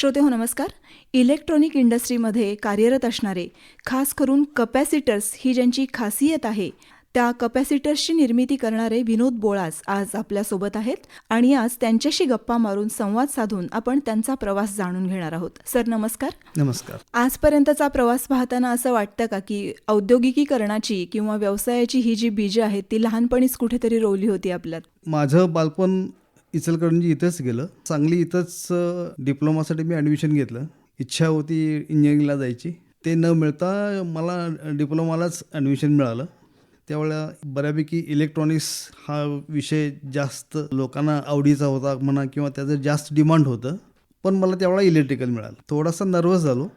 श्रोतेहो नमस्कार. इलेक्ट्रॉनिक इंडस्ट्रीमध्ये कार्यरत असणारे खास करून कपॅसिटर्स ही ज्यांची खासियत आहे त्या कपॅसिटर्सची निर्मिती करणारे विनोद बोळास आज आपल्यासोबत आहेत आणि आज त्यांच्याशी गप्पा मारून संवाद साधून आपण त्यांचा प्रवास जाणून घेणार आहोत. सर नमस्कार. नमस्कार. आजपर्यंतचा प्रवास पाहताना असं वाटतं का की औद्योगिकीकरणाची किंवा व्यवसायाची ही जी बीजं आहेत ती लहानपणीच कुठेतरी रोवली होती आपल्यात? माझं बालपण इचलकरंजी इथंच गेलं. सांगली इथंच डिप्लोमासाठी मी ॲडमिशन घेतलं. इच्छा होती इंजिनिअरिंगला जायची. ते न मिळता मला डिप्लोमालाच ॲडमिशन मिळालं. त्यावेळेला बऱ्यापैकी इलेक्ट्रॉनिक्स हा विषय जास्त लोकांना आवडीचा होता म्हणा किंवा त्याचं जास्त डिमांड होतं. पण मला त्यावेळेला इलेक्ट्रिकल मिळालं. थोडासा नर्वस झालो,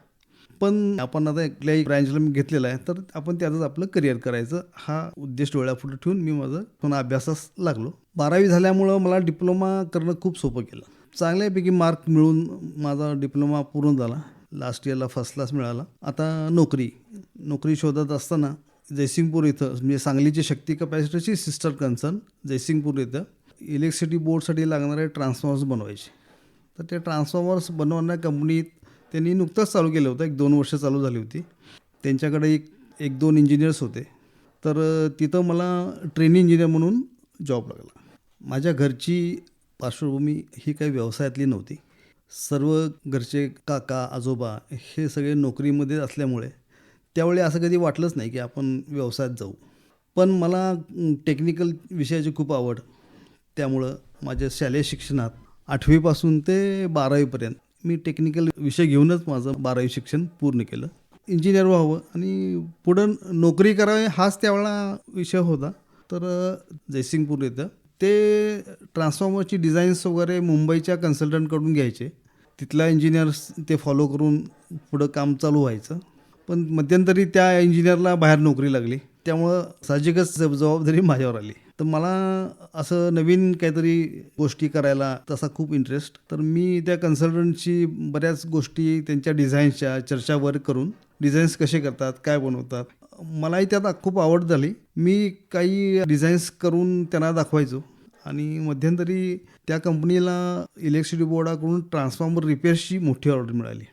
पण आपण आता कुठल्याही ब्रँचला मी घेतलेला आहे तर आपण त्यातच आपलं करिअर करायचं हा उद्देश डोळ्यापुढे ठेवून मी माझं पुन्हा अभ्यासास लागलो. 12वी झाल्यामुळं मला डिप्लोमा करणं खूप सोपं केलं. चांगल्यापैकी मार्क मिळून माझा डिप्लोमा पूर्ण झाला. लास्ट इयरला फर्स्ट क्लास मिळाला. आता नोकरी शोधत असताना जयसिंगपूर इथं म्हणजे सांगलीची शक्ती कपॅसिटरची सिस्टर कन्सर्न जयसिंगपूर इथं इलेक्ट्रिसिटी बोर्डसाठी लागणारे ट्रान्सफॉर्मर्स बनवायचे. तर ते ट्रान्सफॉर्मर्स बनवणाऱ्या कंपनीत त्यांनी नुकतंच चालू केलं होतं. 1-2 वर्ष चालू झाली होती. त्यांच्याकडे एक 2 इंजिनियर्स होते. तर तिथं मला ट्रेनिंग इंजिनियर म्हणून जॉब लागला. माझ्या घरची पार्श्वभूमी ही काही व्यवसायातली नव्हती. सर्व घरचे काका आजोबा हे सगळे नोकरीमध्ये असल्यामुळे त्यावेळी असं कधी वाटलंच नाही की आपण व्यवसायात जाऊ. पण मला टेक्निकल विषयाची खूप आवड. त्यामुळं माझ्या शालेय शिक्षणात 8वीपासून ते 12वीपर्यंत मी टेक्निकल विषय घेऊनच माझं 12वी शिक्षण पूर्ण केलं. इंजिनियर व्हावं आणि पुढं नोकरी करावी हाच त्यावेळेला विषय होता. तर जयसिंगपूर इथं ते ट्रान्सफॉर्मरची डिझाईन्स वगैरे मुंबईच्या कन्सल्टंटकडून घ्यायचे. तिथल्या इंजिनियर्स ते फॉलो करून पुढं काम चालू व्हायचं. पण मध्यंतरी त्या इंजिनियरला बाहेर नोकरी लागली. त्यामुळं साहजिकच जबाबदारी माझ्यावर आली. तर मला असं नवीन काहीतरी गोष्टी करायला तसा खूप इंटरेस्ट. तर मी त्या कन्सल्टंटची बऱ्याच गोष्टी त्यांच्या डिझाईन्सच्या चर्चावर करून डिझाईन्स कसे करतात काय बनवतात मलाही त्यात खूप आवड झाली. मी काही डिझाईन्स करून त्यांना दाखवायचो आणि मध्यंतरी त्या कंपनीला इलेक्ट्रिसिटी बोर्डाकडून ट्रान्सफॉर्मर रिपेअर्सची मोठी ऑर्डर मिळाली.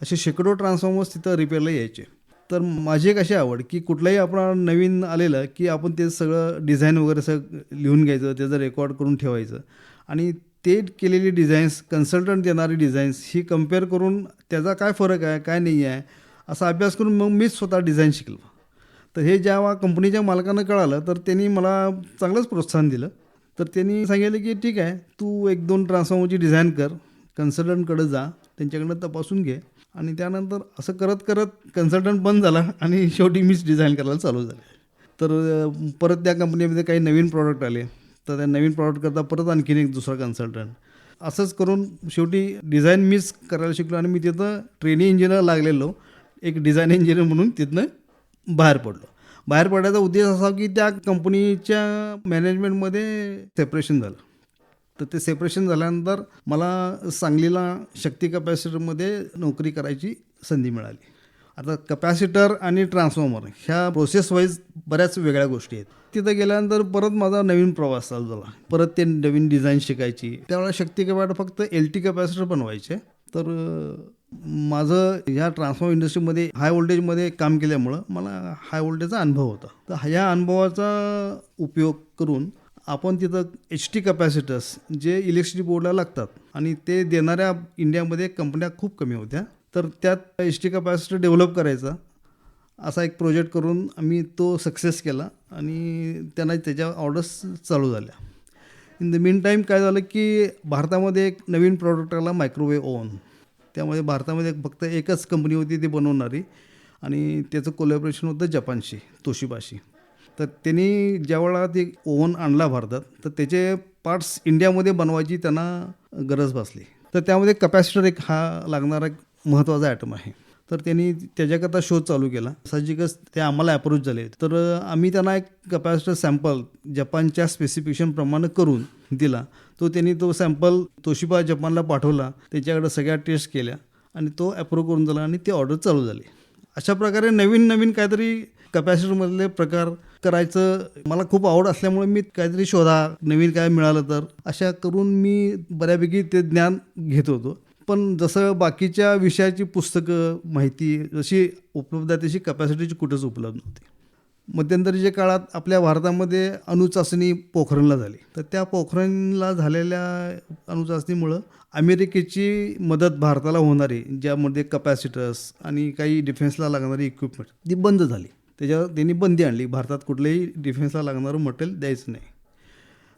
असे शेकडो ट्रान्सफॉर्मर्स तिथं रिपेअरला यायचे. तर माझी एक अशी आवड की कुठलंही आपण नवीन आलेलं की आपण ते सगळं डिझाईन वगैरे सगळं लिहून घ्यायचं, त्याचं रेकॉर्ड करून ठेवायचं आणि ते केलेली डिझाईन्स कन्सल्टंट देणारी डिझाईन्स ही कम्पेअर करून त्याचा काय फरक आहे काय नाही आहे असा अभ्यास करून मग मीच स्वतः डिझाईन शिकलो. तर हे जेव्हा कंपनीच्या मालकांना कळालं तर त्यांनी मला चांगलंच प्रोत्साहन दिलं. तर त्यांनी सांगितलं की ठीक आहे तू 1-2 ट्रान्सफॉर्मरची डिझाईन कर, कन्सल्टंटकडे जा, त्यांच्याकडनं तपासून घे आणि त्यानंतर असं करत करत कन्सल्टंट बंद झाला आणि शेवटी मीच डिझाईन करायला चालू झाले. तर परत त्या कंपनीमध्ये काही नवीन प्रॉडक्ट आले तर त्या नवीन प्रॉडक्ट करता परत आणखीन एक दुसरा कन्सल्टंट असंच करून शेवटी डिझाईन मीच करायला शिकलो आणि मी तिथं ट्रेनिंग इंजिनियर लागलेलो एक डिझाईन इंजिनियर म्हणून तिथनं बाहेर पडलो. बाहेर पडायचा उद्देश असा की त्या कंपनीच्या मॅनेजमेंटमध्ये सेपरेशन झालं. तर ते सेपरेशन झाल्यानंतर मला सांगलीला शक्ती कपॅसिटरमध्ये नोकरी करायची संधी मिळाली. आता कपॅसिटर आणि ट्रान्सफॉर्मर ह्या प्रोसेस वाईज बऱ्याच वेगळ्या गोष्टी आहेत. तिथं गेल्यानंतर परत माझा नवीन प्रवास चालू झाला. परत ते नवीन डिझाईन शिकायची. त्यावेळेला शक्ती कपॅसिटर फक्त LT कपॅसिटर बनवायचे. तर माझं ह्या ट्रान्सफॉर्मर इंडस्ट्रीमध्ये हाय व्होल्टेजमध्ये काम केल्यामुळं मला हाय व्होल्टेजचा अनुभव होता. तर ह्या अनुभवाचा उपयोग करून आपण तिथं HT कपॅसिटर्स जे इलेक्ट्रिसिटी बोर्डला लागतात आणि ते देणाऱ्या इंडियामध्ये कंपन्या खूप कमी होत्या. तर त्यात HT कपॅसिटर डेव्हलप करायचा असा एक प्रोजेक्ट करून आम्ही तो सक्सेस केला आणि त्यांना त्याच्या ऑर्डर्स चालू झाल्या. इन द मीन टाईम काय झालं की भारतामध्ये एक नवीन प्रॉडक्ट आला मायक्रोवेव्ह ओव्हन. त्यामध्ये भारतामध्ये फक्त एकच कंपनी होती ती बनवणारी आणि त्याचं कोलॅबोरेशन होतं जपानशी तोशिबाशी. तर त्यांनी ज्यावेळेला ते ओव्हन आणला भारतात तर त्याचे पार्ट्स इंडियामध्ये बनवायची त्यांना गरज भासली. तर त्यामध्ये कपॅसिटर एक हा लागणारा एक महत्त्वाचा ॲटम आहे. तर त्यांनी त्याच्याकरता शोध चालू केला. साहजिकच ते आम्हाला अप्रोच झाले. तर आम्ही त्यांना एक कपॅसिटर सॅम्पल जपानच्या स्पेसिफिकेशनप्रमाणे करून दिला. त्यांनी तो सॅम्पल तोशिबा जपानला पाठवला. त्याच्याकडे सगळ्या टेस्ट केल्या आणि तो अप्रूव्ह करून दिला आणि ती ऑर्डर चालू झाली. अशा प्रकारे नवीन नवीन काहीतरी कपॅसिटरमधले प्रकार करायचं मला खूप आवड असल्यामुळे मी काहीतरी शोधा नवीन काय मिळालं तर अशा करून मी बऱ्यापैकी ते ज्ञान घेत होतो. पण जसं बाकीच्या विषयाची पुस्तकं माहिती जशी उपलब्ध आहे तशी कपॅसिटीची कुठंच उपलब्ध नव्हती. मध्यंतरीच्या काळात आपल्या भारतामध्ये अणुचाचणी पोखरणला झाली, तर त्या पोखरणला झालेल्या अणुचाचणीमुळं अमेरिकेची मदत भारताला होणारी ज्यामध्ये कपॅसिटर्स आणि काही डिफेन्सला लागणारी इक्विपमेंट ती बंद झाली. त्याच्यावर त्यांनी बंदी आणली, भारतात कुठलंही डिफेन्सला लागणारं मटेरियल द्यायचं नाही.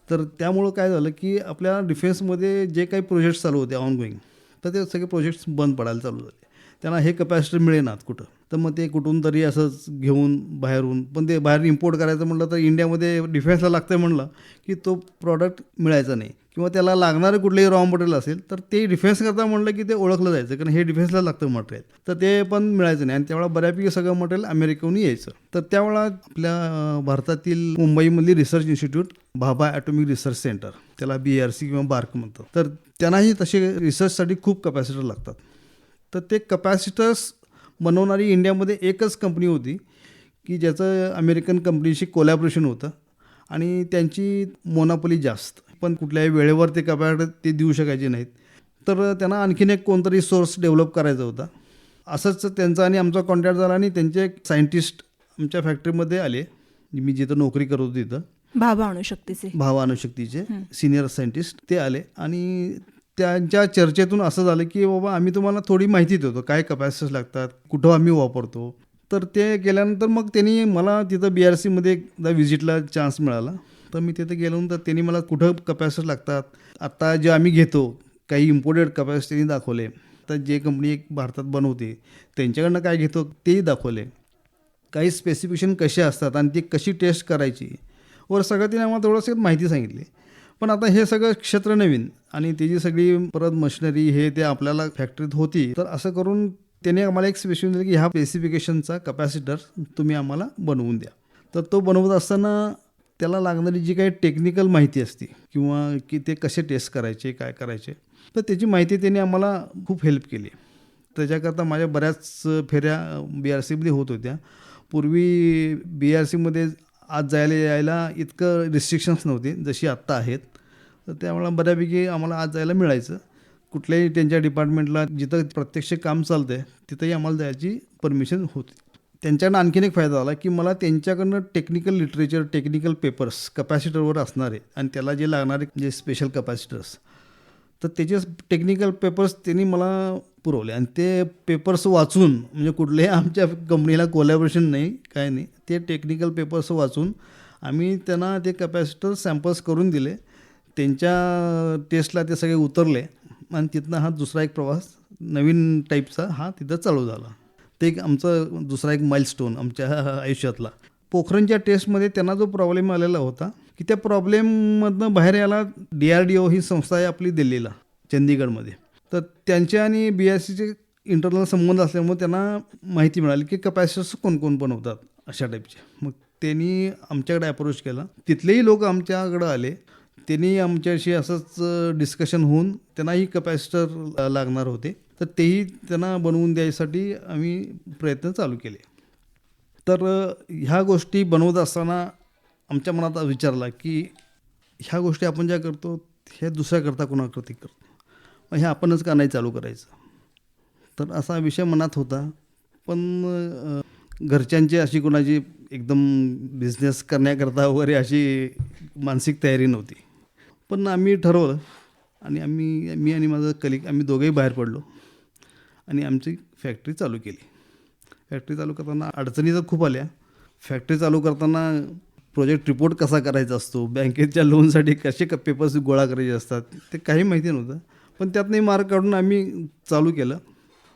तर त्यामुळं काय झालं की आपल्या डिफेन्समध्ये जे काही प्रोजेक्ट्स चालू होते ऑनगोईंग, तर ते सगळे प्रोजेक्ट्स बंद पडायला चालू झाले. त्यांना हे कपॅसिटर मिळेनात कुठं, तर मग ते कुठून तरी असंच घेऊन बाहेरून, पण ते बाहेर इम्पोर्ट करायचं म्हटलं तर इंडियामध्ये डिफेन्सला लागतं म्हणलं की तो प्रॉडक्ट मिळायचा नाही, किंवा त्याला लागणारं कुठलंही रॉ मटेरियल असेल तर ते डिफेन्स करता म्हणलं की ते ओळखलं जायचं, कारण हे डिफेन्सला लागतं मटेरियल, तर ते पण मिळायचं नाही. आणि त्यावेळेला बऱ्यापैकी सगळं मटेरियल अमेरिकेहून यायचं. तर त्यावेळेला आपल्या भारतातील मुंबईमधली research institute Bhabha atomic research centre, त्याला BRC किंवा बार्क म्हणतात, तर त्यांनाही तसे रिसर्चसाठी खूप कपॅसिटर लागतात. तर ते कपॅसिटर्स बनवणारी इंडियामध्ये एकच कंपनी होती की ज्याचं अमेरिकन कंपनीशी कोलॅबरेशन होतं आणि त्यांची मोनोपोली जास्त, पण कुठल्याही वेळेवर ते कपॅसिटर ते देऊ शकायचे नाहीत. तर त्यांना आणखीन एक कोणतरी सोर्स डेव्हलप करायचा होता. असंच त्यांचा आणि आमचा कॉन्टॅक्ट झाला आणि त्यांचे एक सायंटिस्ट आमच्या फॅक्टरीमध्ये आले, मी जिथं नोकरी करत होतो तिथं, भाभा अणुशक्तीचे भाभा अणुशक्तीचे सिनियर सायंटिस्ट ते आले. आणि त्यांच्या चर्चेतून असं झालं की बाबा आम्ही तुम्हाला थोडी माहिती देतो, काय कपॅसिटर्स लागतात, कुठं आम्ही वापरतो. तर ते केल्यानंतर मग त्यांनी मला तिथं BRCमध्ये एकदा व्हिजिटला चान्स मिळाला. तर मी तिथं गेल्यानंतर त्यांनी मला कुठं कपॅसिटर लागतात, आता जे आम्ही घेतो काही इम्पोर्टेड कपॅसिटर त्यांनी दाखवले, तर जे कंपनी एक भारतात बनवते त्यांच्याकडनं काय घेतो तेही दाखवले, काही स्पेसिफिकेशन कसे असतात आणि ती कशी टेस्ट करायची वर सगळं तिने आम्हाला थोडंसं माहिती सांगितली. पण आता हे सगळं क्षेत्र नवीन आणि त्याची सगळी परत मशिनरी हे ते आपल्याला फॅक्टरीत होती, तर असं करून त्याने आम्हाला एक स्पेसिफिकेशन दिलं की ह्या स्पेसिफिकेशनचा कपॅसिटर तुम्ही आम्हाला बनवून द्या. तर तो बनवत असताना त्याला लागणारी जी काही टेक्निकल माहिती असते किंवा की ते कसे टेस्ट करायचे काय करायचे, तर त्याची माहिती त्यांनी आम्हाला खूप हेल्प केली. त्याच्याकरता माझ्या बऱ्याच फेऱ्या BRCमध्ये होत होत्या. पूर्वी BRCमध्ये आज जायला यायला इतकं रिस्ट्रिक्शन्स नव्हते जशी आत्ता आहेत, तर त्यामुळे बऱ्यापैकी आम्हाला आज जायला मिळायचं. कुठल्याही त्यांच्या डिपार्टमेंटला जिथं प्रत्यक्ष काम चालतं आहे तिथंही आम्हाला जायची परमिशन होती. त्यांच्याकडनं आणखीन एक फायदा झाला की मला त्यांच्याकडनं टेक्निकल लिटरेचर, टेक्निकल पेपर्स कपॅसिटरवर असणारे आणि त्याला जे लागणारे जे स्पेशल कपॅसिटर्स, तर त्याचे टेक्निकल पेपर्स त्यांनी मला पुरवले. आणि ते पेपर्स वाचून, म्हणजे कुठल्याही आमच्या कंपनीला कोलॅबोरेशन नाही काय नाही, ते टेक्निकल पेपर्स वाचून आम्ही त्यांना ते कपॅसिटर सॅम्पल्स करून दिले. त्यांच्या टेस्टला ते सगळे उतरले आणि तिथनं हा दुसरा एक प्रवास नवीन टाईपचा हा तिथं चालू झाला. ते एक आमचं दुसरा एक माइलस्टोन आमच्या आयुष्यातला. पोखरणच्या टेस्टमध्ये त्यांना जो प्रॉब्लेम आलेला होता की त्या प्रॉब्लेममधनं बाहेर यायला DRDO ही संस्था आहे आपली दिल्लीला चंदीगडमध्ये, तर त्यांचे आणि BRCचे इंटरनल संबंध असल्यामुळे त्यांना माहिती मिळाली की कपॅसिटर्स कोण बनवतात अशा टाईपचे. मग त्यांनी आमच्याकडे अप्रोच केला, तिथलेही लोक आमच्याकडं आले, त्यांनी आमच्याशी असंच डिस्कशन होऊन त्यांनाही कपॅसिटर लागणार होते, तर तेही त्यांना बनवून द्यायसाठी आम्ही प्रयत्न चालू केले. तर ह्या गोष्टी बनवत असताना आमच्या मनात विचारला की ह्या गोष्टी आपण ज्या करतो हे दुसऱ्याकरता कोणाकरता करतो, मग हे आपणच का नाही चालू करायचं. तर असा विषय मनात होता. पण घरच्यांची अशी कोणाची एकदम बिझनेस करण्याकरता वगैरे अशी मानसिक तयारी नव्हती. पण आम्ही ठरवलं आणि मी आणि माझं कलिग आम्ही दोघंही बाहेर पडलो आणि आमची फॅक्टरी चालू केली. फॅक्टरी चालू करताना अडचणी तर खूप आल्या. फॅक्टरी चालू करताना प्रोजेक्ट रिपोर्ट कसा करायचा असतो, बँकेच्या लोनसाठी कसे पेपर्स गोळा करायचे असतात, ते काही माहिती नव्हतं. पण त्यातनंही मार्क काढून आम्ही चालू केलं.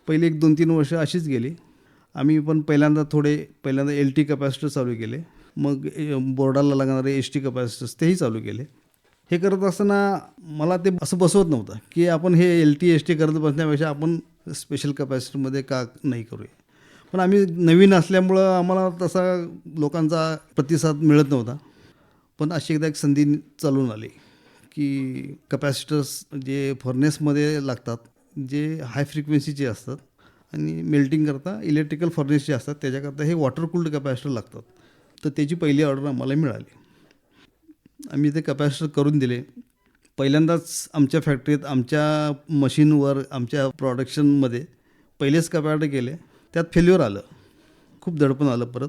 पहिली 1-2-3 वर्ष अशीच गेली. आम्ही पण पहिल्यांदा LT कपॅसिटर चालू केले, मग बोर्डाला लागणारे ST कपॅसिटर्स तेही चालू केले. हे करत असताना मला ते असं बसवत नव्हतं की आपण हे LT ST करत बसण्यापेक्षा आपण स्पेशल कपॅसिटरमध्ये का नाही करूया. पण आम्ही नवीन असल्यामुळं आम्हाला तसा लोकांचा प्रतिसाद मिळत नव्हता. पण अशी एकदा एक संधी चालून आली की कपॅसिटर्स जे फर्नेसमध्ये लागतात, जे हाय फ्रिक्वेन्सीचे असतात आणि मेल्टिंग करता इलेक्ट्रिकल फर्नेसचे असतात, त्याच्याकरता हे वॉटर कूल्ड कपॅसिटर लागतात. तर त्याची पहिली ऑर्डर आम्हाला मिळाली. आम्ही ते कपॅसिटर करून दिले. पहिल्यांदाच आमच्या फॅक्टरीत आमच्या मशीनवर आमच्या प्रोडक्शनमध्ये पहिलेच कपॅसिटर केले. त्यात फेल्युअर आलं. खूप दडपण आलं. परत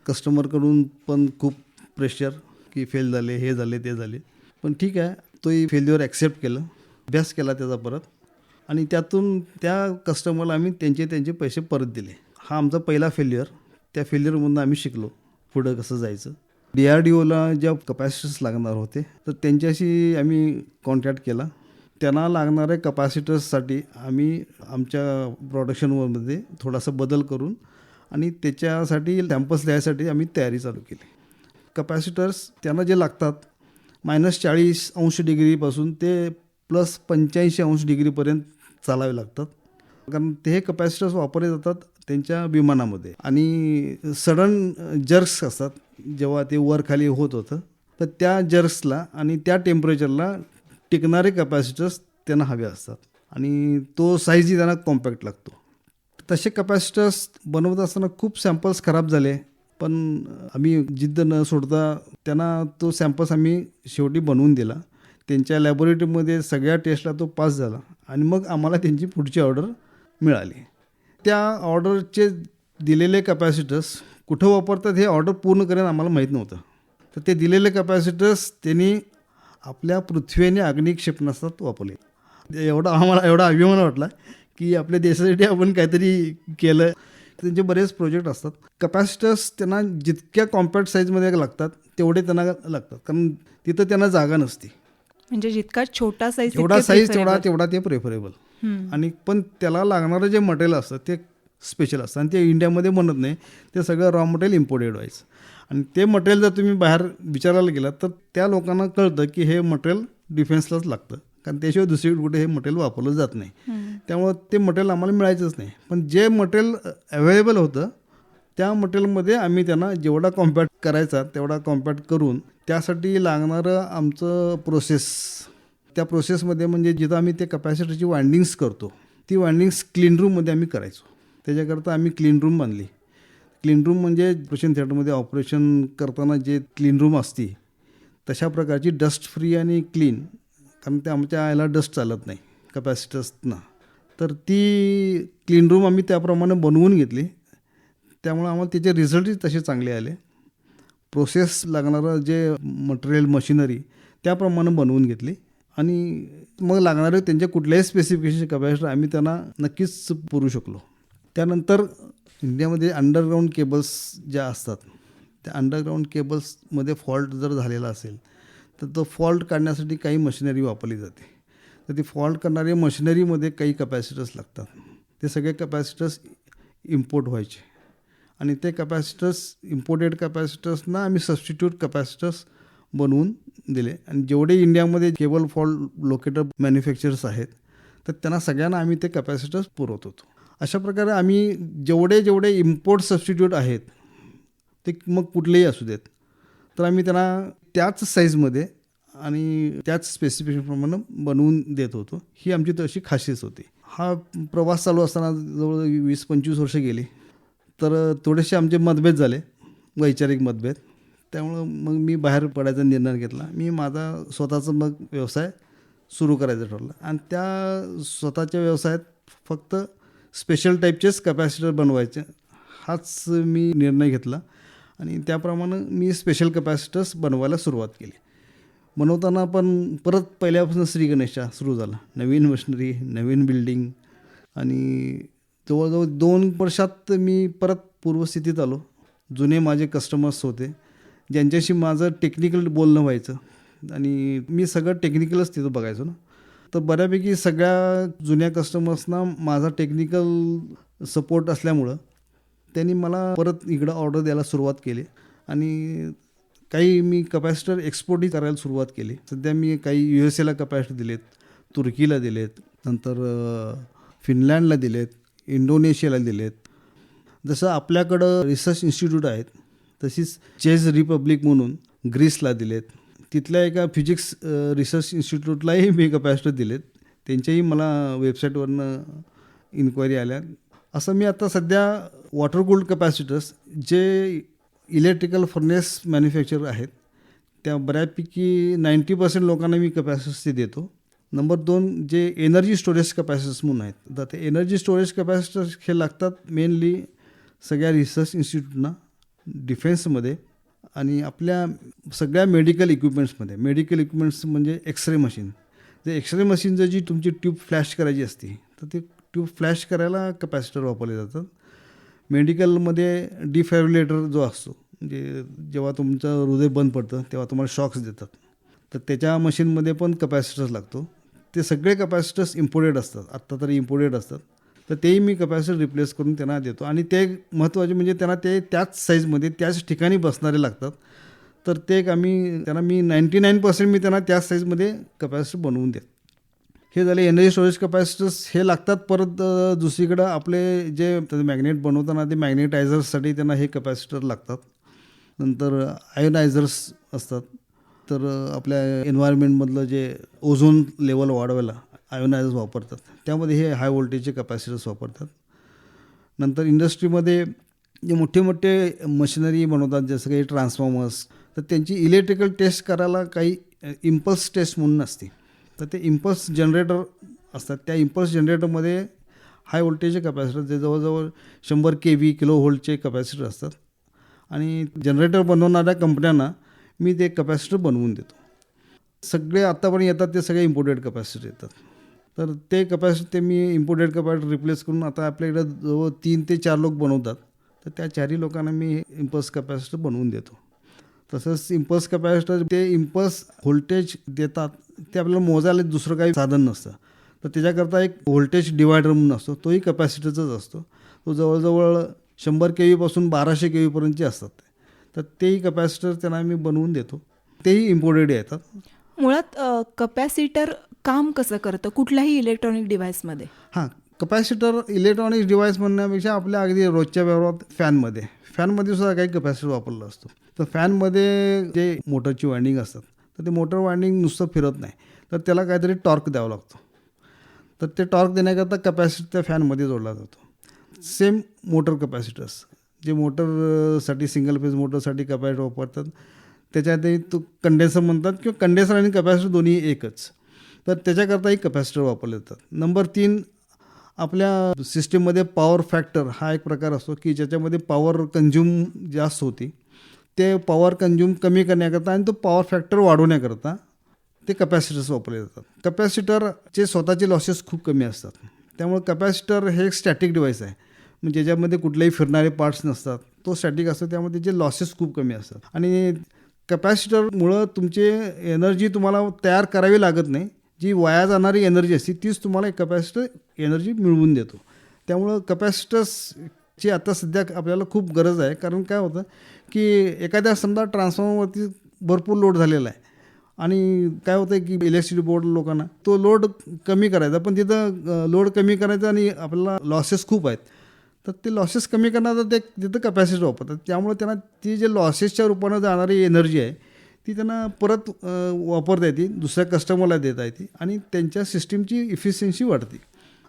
कस्टमरकडून पण खूप प्रेशर की फेल झाले, हे झाले, ते झाले. पण ठीक आहे, तोही फेल्युअर ॲक्सेप्ट केलं, अभ्यास केला त्याचा परत, आणि त्यातून त्या कस्टमरला आम्ही त्यांचे पैसे परत दिले. हा आमचा पहिला फेल्युअर. त्या फेल्युअरमधून आम्ही शिकलो पुढं कसं जायचं. DRDOला ज्या कपॅसिटर्स लागणार होते तर त्यांच्याशी आम्ही कॉन्टॅक्ट केला. त्यांना लागणाऱ्या कपॅसिटर्ससाठी आम्ही आमच्या प्रोडक्शनमध्ये थोडासा बदल करून आणि त्याच्यासाठी सॅम्पल्स द्यायसाठी आम्ही तयारी चालू केली. कपॅसिटर्स त्यांना जे लागतात -40° ते +85° चालावे लागतात. कारण ते कपॅसिटर्स वापरले जातात त्यांच्या विमानामध्ये, आणि सडन जर्क्स असतात जेव्हा ते वर खाली होत होतं, तर त्या जर्क्सला आणि त्या टेम्परेचरला टिकणारे कपॅसिटर्स त्यांना हवे असतात, आणि तो साईजही त्यांना कॉम्पॅक्ट लागतो. तसे कपॅसिटर्स बनवत असताना खूप सॅम्पल्स खराब झाले, पण आम्ही जिद्द न सोडता त्यांना तो सॅम्पल्स आम्ही शेवटी बनवून दिला. त्यांच्या लॅबोरेटरीमध्ये सगळ्या टेस्टला तो पास झाला, आणि मग आम्हाला त्यांची पुढची ऑर्डर मिळाली. त्या ऑर्डरचे दिलेले कपॅसिटर्स कुठं वापरतात हे ऑर्डर पूर्ण करेन आम्हाला माहीत नव्हतं. तर ते दिलेले कपॅसिटर्स त्यांनी आपल्या पृथ्वीने अग्नी क्षेपणास्त्रात वापरले. आम्हाला एवढा अभिमान वाटला की आपल्या देशासाठी आपण काहीतरी केलं. त्यांचे बरेच प्रोजेक्ट असतात. कपॅसिटर्स त्यांना जितक्या कॉम्पॅक्ट साईजमध्ये लागतात तेवढे त्यांना लागतात, कारण तिथं त्यांना जागा नसते. म्हणजे जितका छोटा साईज तेवढा ते प्रेफरेबल. आणि पण त्याला लागणारं जे मटेरियल असतं ते स्पेशल असतं, आणि ते इंडियामध्ये बनत नाही. ते सगळं रॉ मटेरियल इम्पोर्टेड व्हायचं, आणि ते मटेरियल जर तुम्ही बाहेर विचारायला गेलात तर त्या लोकांना कळतं की हे मटेरियल डिफेन्सलाच लागतं, कारण त्याशिवाय दुसरीकडे कुठे हे मटेरियल वापरलं जात नाही. त्यामुळं ते मटेरियल आम्हाला मिळायचंच नाही. पण जे मटेरियल अवेलेबल होतं त्या मटेरियलमध्ये आम्ही त्यांना जेवढा कॉम्पॅक्ट करायचा तेवढा कॉम्पॅक्ट करून त्यासाठी लागणारं आमचं प्रोसेस, त्या प्रोसेसमध्ये म्हणजे जिथं आम्ही ते कपॅसिटरची वाइंडिंग्स करतो ती वाइंडिंग्स क्लीन रूममध्ये आम्ही करायचो. त्याच्याकरता आम्ही क्लीन रूम बांधली. क्लीन रूम म्हणजे ऑपरेशन थिएटरमध्ये ऑपरेशन करताना जे क्लीन रूम असते तशा प्रकारची डस्ट फ्री आणि क्लीन, कारण ते आमच्या याला डस्ट चालत नाही कपॅसिटर्सना, तर ती क्लीन रूम आम्ही त्याप्रमाणे बनवून घेतली. त्यामुळे आम्हाला त्याचे रिझल्टही तसे चांगले आले. प्रोसेस लागणारं जे मटेरियल मशिनरी त्याप्रमाणे बनवून घेतली, आणि मग लागणारे त्यांच्या कुठल्याही स्पेसिफिकेशन कपॅसिटर आम्ही त्यांना नक्कीच पुरवू शकलो. त्यानंतर इंडियामध्ये अंडरग्राऊंड केबल्स ज्या असतात त्या अंडरग्राऊंड केबल्समध्ये फॉल्ट जर झालेला असेल तर तो फॉल्ट काढण्यासाठी काही मशिनरी वापरली जाते. तर ती फॉल्ट करणाऱ्या मशिनरीमध्ये काही कपॅसिटर्स लागतात. ते सगळे कपॅसिटर्स इम्पोर्ट व्हायचे, आणि ते कपॅसिटर्स इम्पोर्टेड कपॅसिटर्सना आम्ही सबस्टिट्यूट कपॅसिटर्स बनवून दिले. आणि जेवढे इंडियामध्ये केबल फॉल्ट लोकेटर मॅन्युफॅक्चरर्स आहेत तर त्यांना सगळ्यांना आम्ही ते कपॅसिटर्स पुरवत होतो. अशा प्रकारे आम्ही जेवढे इम्पोर्ट सबस्टिट्यूट आहेत ते मग कुठलेही असू देत तर आम्ही त्यांना त्याच साईजमध्ये आणि त्याच स्पेसिफिकेशनप्रमाणे बनवून देत होतो. ही आमची तशी खासियत होती. हा प्रवास चालू असताना जवळ 20-25 वर्ष गेली, तर थोडेसे आमचे मतभेद झाले, वैचारिक मतभेद. त्यामुळं मग मी बाहेर पडायचा निर्णय घेतला. मी माझा स्वतःचा मग व्यवसाय सुरू करायचा ठरला, आणि त्या स्वतःच्या व्यवसायात फक्त स्पेशल टाईपचेच कपॅसिटर बनवायचे हाच मी निर्णय घेतला, आणि त्याप्रमाणे मी स्पेशल कपॅसिटर्स बनवायला सुरुवात केली. बनवताना पण परत पहिल्यापासून श्री गणेशा सुरू झाला. नवीन मशिनरी, नवीन बिल्डिंग, आणि जवळजवळ 2 वर्षात मी परत पूर्वस्थितीत आलो. जुने माझे कस्टमर्स होते ज्यांच्याशी माझं टेक्निकल बोलणं व्हायचं, आणि मी सगळं टेक्निकलच तिथं बघायचो ना. तर बऱ्यापैकी सगळ्या जुन्या कस्टमर्सना माझा टेक्निकल सपोर्ट असल्यामुळं त्यांनी मला परत इकडं ऑर्डर द्यायला सुरुवात केली, आणि काही मी कपॅसिटर एक्सपोर्टही करायला सुरुवात केली. सध्या मी काही USA कपॅसिटर दिलेत, तुर्कीला दिलेत, नंतर फिनलँडला दिलेत, इंडोनेशियाला दिलेत. जसं आपल्याकडं रिसर्च इन्स्टिट्यूट आहेत तशीच चेज रिपब्लिक म्हणून ग्रीसला दिलेत. तिथल्या एका फिजिक्स रिसर्च इन्स्टिट्यूटलाही मी कपॅसिटर दिलेत. त्यांच्याही मला वेबसाईटवरनं इन्क्वायरी आल्या. असं मी आता सध्या वॉटर कूल्ड कपॅसिटर्स जे इलेक्ट्रिकल फर्नेस मॅन्युफॅक्चर आहेत त्या बऱ्यापैकी 90% लोकांना मी कपॅसिटर्स ते देतो. नंबर 2 जे एनर्जी स्टोरेज कपॅसिटर्स म्हणून आहेत. तर ते एनर्जी स्टोरेज कपॅसिटर्स हे लागतात मेनली सगळ्या रिसर्च इन्स्टिट्यूटना, डिफेन्समध्ये आणि आपल्या सगळ्या मेडिकल इक्विपमेंट्समध्ये. मेडिकल इक्विपमेंट्स म्हणजे एक्सरे मशीन. जे एक्सरे मशीन जी तुमची ट्यूब फ्लॅश करायची असते, तर ते ट्यूब फ्लॅश करायला कपॅसिटर वापरले जातात. मेडिकलमध्ये डिफॅब्रिलेटर जो असतो, म्हणजे जेव्हा तुमचं हृदय बंद पडतं तेव्हा तुम्हाला शॉक्स देतात, तर त्याच्या मशीनमध्ये पण कपॅसिटर्स लागतो. ते सगळे कपॅसिटर्स इम्पोर्टेड असतात, आत्ता तरी इम्पोर्टेड असतात. तर तेही मी कपॅसिटर रिप्लेस करून त्यांना देतो. आणि ते महत्त्वाचे म्हणजे त्यांना ते त्याच साईजमध्ये त्याच ठिकाणी बसणारे लागतात. तर ते एक त्यांना मी 99% मी त्यांना त्याच साईजमध्ये कपॅसिटर बनवून देतो. हे झाले एनर्जी स्टोरेज कपॅसिटर्स. हे लागतात. परत दुसरीकडं आपले जे मॅग्नेट बनवताना ते मॅग्नेटायझर्ससाठी त्यांना हे कपॅसिटर लागतात. नंतर आयोनायझर्स असतात. तर आपल्या एन्व्हायरमेंटमधलं जे ओझोन लेवल वाढवायला आयोनायझर्स वापरतात, त्यामध्ये हे हाय व्होल्टेजचे कपॅसिटर्स वापरतात. नंतर इंडस्ट्रीमध्ये जे मोठे मोठे मशिनरी बनवतात, जसं काही ट्रान्सफॉर्मर्स, तर त्यांची इलेक्ट्रिकल टेस्ट करायला काही इम्पल्स टेस्ट म्हणून असते. तर ते इम्पल्स जनरेटर असतात. त्या इम्पल्स जनरेटरमध्ये हाय व्होल्टेजचे कपॅसिटर, जे जवळजवळ 100 kV किलो व्होल्टचे कपॅसिटर असतात. आणि जनरेटर बनवणाऱ्या कंपन्यांना मी ते कपॅसिटर बनवून देतो. सगळे आत्तापर्यंत येतात ते सगळे इम्पोर्टेड कपॅसिटर येतात. तर ते कपॅसिटर मी इम्पोर्टेड कपॅसिटर रिप्लेस करून आता आपल्याकडे जवळ 3 ते 4 लोक बनवतात. तर त्या 4ही लोकांना मी इम्पल्स कपॅसिटर बनवून देतो. तसंच इम्पल्स कपॅसिटर ते इम्पल्स व्होल्टेज देतात, ते आपल्याला मोजायला दुसरं काही साधन नसतं. तर त्याच्याकरता एक व्होल्टेज डिवायडर म्हणून असतो, तोही कपॅसिटरचाच असतो. तो जवळजवळ 100 kV पासून 1200 kV पर्यंतचे असतात. तर तेही कपॅसिटर त्यांना मी बनवून देतो. तेही इम्पोर्टेड येतात. मुळात कपॅसिटर काम कसं करतं कुठल्याही इलेक्ट्रॉनिक डिव्हाइसमध्ये? हां, कपॅसिटर इलेक्ट्रॉनिक डिव्हाइस म्हणण्यापेक्षा आपल्या अगदी रोजच्या व्यवहारात फॅनमध्ये सुद्धा काही कपॅसिटर वापरला असतो. तर फॅनमध्ये जे मोटरची वायंडिंग असतात, तर ते मोटर वायंडिंग नुसतं फिरत नाही, तर त्याला काहीतरी टॉर्क द्यावा लागतो. तर ते टॉर्क देण्याकरता कपॅसिटर त्या फॅनमध्ये जोडला जातो. सेम मोटर कपॅसिटर्स, जे मोटरसाठी सिंगल फेज मोटरसाठी कपॅसिटर वापरतात, त्याच्यातही तो कंडेन्सर म्हणतात, किंवा कंडेन्सर आणि कपॅसिटर दोन्ही एकच. तर त्याच्याकरताही कपॅसिटर वापरले जातात. नंबर 3, आपल्या सिस्टीममध्ये पॉवर फॅक्टर हा एक प्रकार असतो, की ज्याच्यामध्ये पॉवर कंझ्युम जास्त होती. ते पॉवर कंझ्युम कमी करण्याकरता आणि तो पॉवर फॅक्टर वाढवण्याकरता ते कपॅसिटर्स वापरले जातात. कपॅसिटरचे स्वतःचे लॉसेस खूप कमी असतात. त्यामुळे कपॅसिटर हे एक स्टॅटिक डिव्हाइस आहे, म्हणजे ज्याच्यामध्ये कुठलेही फिरणारे पार्ट्स नसतात. तो स्टॅटिक असतो, त्यामध्ये त्याचे लॉसेस खूप कमी असतात. आणि कपॅसिटरमुळं तुमचे एनर्जी तुम्हाला तयार करावी लागत नाही. जी वाया जाणारी एनर्जी असते तीच तुम्हाला एक कपॅसिटर एनर्जी मिळवून देतो. त्यामुळं कपॅसिटर्सची आता सध्या आपल्याला खूप गरज आहे. कारण काय होतं, की एखाद्या समजा ट्रान्सफॉर्मरवरती भरपूर लोड झालेला आहे, आणि काय होतं की इलेक्ट्रिसिटी बोर्ड लोकांना तो लोड कमी करायचा, पण तिथं लोड कमी करायचा आणि आपल्याला लॉसेस खूप आहेत. तर ते लॉसेस कमी करण्याचं ते तिथं कपॅसिटर वापरतात. त्यामुळे त्यांना ती जे लॉसेसच्या रूपानं जाणारी एनर्जी आहे ती त्यांना परत वापरता येते, दुसऱ्या कस्टमरला देता येते, आणि त्यांच्या सिस्टीमची इफिशियन्सी वाढते.